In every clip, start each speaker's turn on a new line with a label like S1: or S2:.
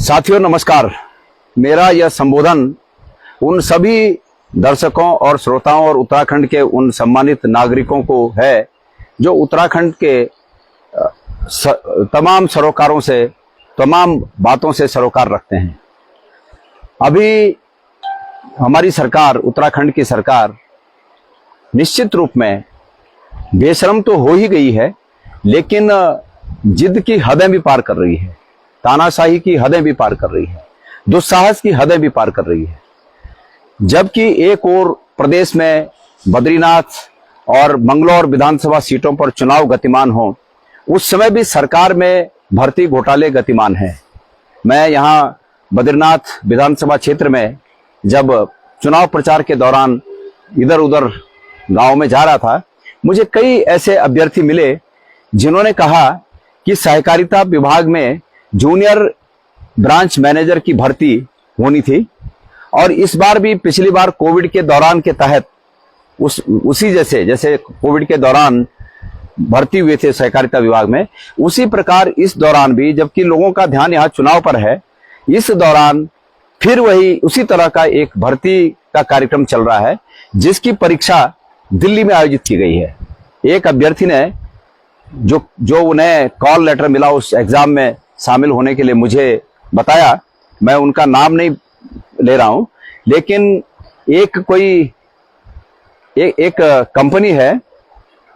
S1: साथियों नमस्कार। मेरा यह संबोधन उन सभी दर्शकों और श्रोताओं और उत्तराखंड के उन सम्मानित नागरिकों को है जो उत्तराखंड के तमाम सरोकारों से, तमाम बातों से सरोकार रखते हैं। अभी हमारी सरकार, उत्तराखंड की सरकार निश्चित रूप में बेशर्म तो हो ही गई है, लेकिन जिद की हदें भी पार कर रही है, तानाशाही की हदें भी पार कर रही है, दुस्साहस की हदें भी पार कर रही है। जबकि एक और प्रदेश में बद्रीनाथ और मंगलौर विधानसभा सीटों पर चुनाव गतिमान हो, उस समय भी सरकार में भर्ती घोटाले गतिमान है। मैं यहां बद्रीनाथ विधानसभा क्षेत्र में जब चुनाव प्रचार के दौरान इधर उधर गांव में जा रहा था, मुझे कई ऐसे अभ्यर्थी मिले जिन्होंने कहा कि सहकारिता विभाग में जूनियर ब्रांच मैनेजर की भर्ती होनी थी और इस बार भी पिछली बार कोविड के दौरान के तहत उसी जैसे कोविड के दौरान भर्ती हुए थे सहकारिता विभाग में, उसी प्रकार इस दौरान भी, जबकि लोगों का ध्यान यहाँ चुनाव पर है, इस दौरान फिर वही उसी तरह का एक भर्ती का कार्यक्रम चल रहा है जिसकी परीक्षा दिल्ली में आयोजित की गई है। एक अभ्यर्थी ने जो उन्हें कॉल लेटर मिला उस एग्जाम में शामिल होने के लिए मुझे बताया, मैं उनका नाम नहीं ले रहा हूं, लेकिन एक कंपनी है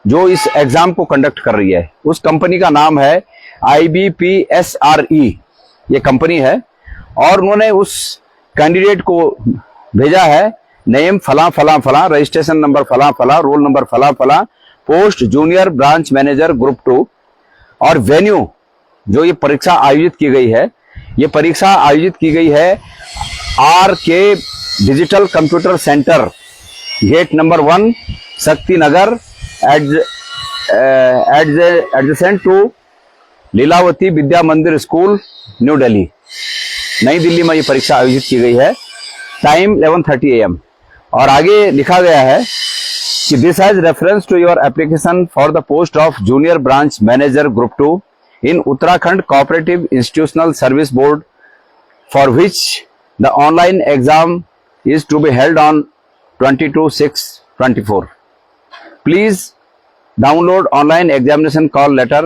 S1: जो इस एग्जाम को कंडक्ट कर रही है। उस कंपनी का नाम है IBPSRE, ये कंपनी है, और उन्होंने उस कैंडिडेट को भेजा है नेम फला फला फला, रजिस्ट्रेशन नंबर फला फला, रोल नंबर फला फला, post junior branch manager group 2, और वेन्यू जो ये परीक्षा आयोजित की गई है, ये परीक्षा आयोजित की गई है RK digital computer centre, gate number 1, Shakti Nagar, adjacent to Leelavati Vidya Mandir school, new Delhi, नई दिल्ली में ये परीक्षा आयोजित की गई है। Time 11:30 AM। और आगे लिखा गया है कि this has reference to your application for the post of junior branch manager group 2 in Uttarakhand Cooperative Institutional Service Board, for which the online exam is to be held on 22/6/24. Please download online examination call letter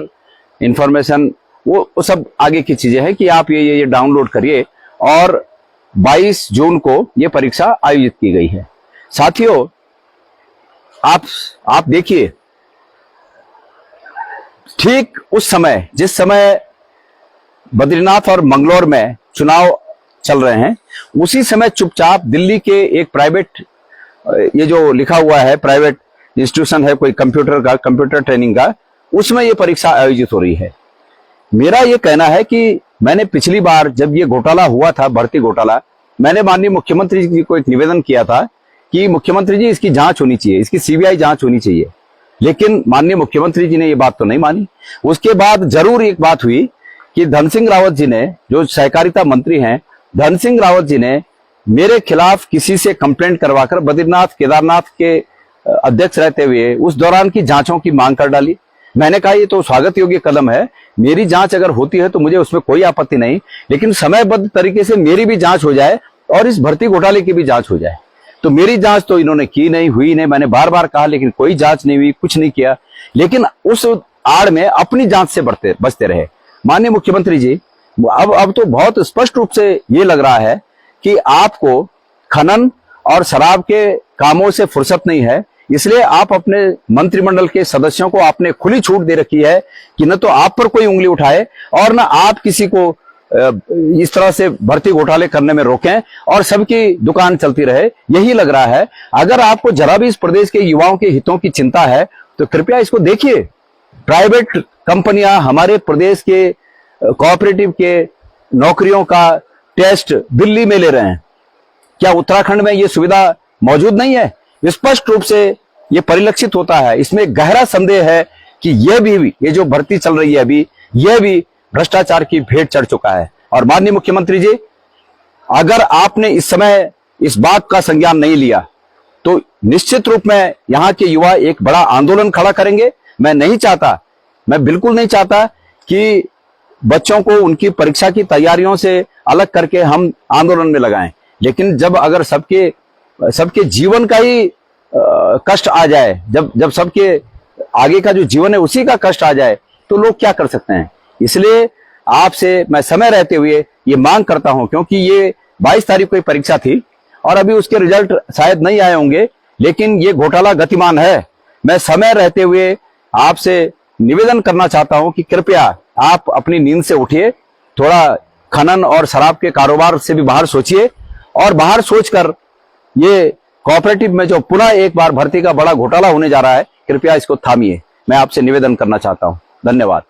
S1: information। वो सब आगे की चीजें हैं कि आप ये download करिए, और 22 जून को ये परीक्षा आयोजित की गई है। साथियों, आप देखिए, ठीक उस समय, जिस समय बद्रीनाथ और मंगलौर में चुनाव चल रहे हैं, उसी समय चुपचाप दिल्ली के एक प्राइवेट, ये जो लिखा हुआ है प्राइवेट इंस्टीट्यूशन है कोई कंप्यूटर ट्रेनिंग का, उसमें ये परीक्षा आयोजित हो रही है। मेरा ये कहना है कि मैंने पिछली बार जब ये घोटाला हुआ था, भर्ती घोटाला, मैंने माननीय मुख्यमंत्री जी को एक निवेदन किया था कि मुख्यमंत्री जी इसकी जांच होनी चाहिए, इसकी CBI जांच होनी चाहिए, लेकिन माननीय मुख्यमंत्री जी ने ये बात तो नहीं मानी। उसके बाद जरूर एक बात हुई कि धन सिंह रावत जी ने, जो सहकारिता मंत्री हैं, धन सिंह रावत जी ने मेरे खिलाफ किसी से कंप्लेंट करवाकर बद्रीनाथ केदारनाथ के अध्यक्ष रहते हुए उस दौरान की जांचों की मांग कर डाली। मैंने कहा ये तो स्वागत योग्य कदम है, मेरी जांच अगर होती है तो मुझे उसमें कोई आपत्ति नहीं, लेकिन समयबद्ध तरीके से मेरी भी जांच हो जाए और इस भर्ती घोटाले की भी जांच हो जाए। तो मेरी जांच तो इन्होंने की नहीं, हुई नहीं, मैंने बार बार कहा, लेकिन कोई जांच नहीं हुई, कुछ नहीं किया, लेकिन उस आड़ में अपनी जांच से बचते रहे। माननीय मुख्यमंत्री जी, अब तो बहुत स्पष्ट रूप से ये लग रहा है कि आपको खनन और शराब के कामों से फुर्सत नहीं है, इसलिए आप अपने मंत्रिमंडल के सदस्यों को आपने खुली छूट दे रखी है कि न तो आप पर कोई उंगली उठाए और न आप किसी को इस तरह से भर्ती घोटाले करने में रोकें और सबकी दुकान चलती रहे। यही लग रहा है। अगर आपको जरा भी इस प्रदेश के युवाओं के हितों की चिंता है तो कृपया इसको देखिए। प्राइवेट कंपनियां हमारे प्रदेश के कोऑपरेटिव के नौकरियों का टेस्ट दिल्ली में ले रहे हैं, क्या उत्तराखंड में ये सुविधा मौजूद नहीं है? स्पष्ट रूप से ये परिलक्षित होता है। इसमें गहरा संदेह है कि ये जो भर्ती चल रही है अभी, यह भी भ्रष्टाचार की भेंट चढ़ चुका है। और माननीय मुख्यमंत्री जी, अगर आपने इस समय इस बात का संज्ञान नहीं लिया तो निश्चित रूप में यहाँ के युवा एक बड़ा आंदोलन खड़ा करेंगे। मैं बिल्कुल नहीं चाहता कि बच्चों को उनकी परीक्षा की तैयारियों से अलग करके हम आंदोलन में लगाएं। लेकिन जब अगर सबके जीवन का ही कष्ट आ जाए, जब सबके आगे का जो जीवन है उसी का कष्ट आ जाए, तो लोग क्या कर सकते हैं। इसलिए आपसे मैं समय रहते हुए ये मांग करता हूं, क्योंकि ये 22 तारीख को परीक्षा थी और अभी उसके रिजल्ट शायद नहीं आए होंगे, लेकिन ये घोटाला गतिमान है। मैं समय रहते हुए आपसे निवेदन करना चाहता हूं कि कृपया आप अपनी नींद से उठिए, थोड़ा खनन और शराब के कारोबार से भी बाहर सोचिए, और बाहर सोचकर ये कोऑपरेटिव में जो पुनः एक बार भर्ती का बड़ा घोटाला होने जा रहा है, कृपया इसको थामिए। मैं आपसे निवेदन करना चाहता हूं। धन्यवाद।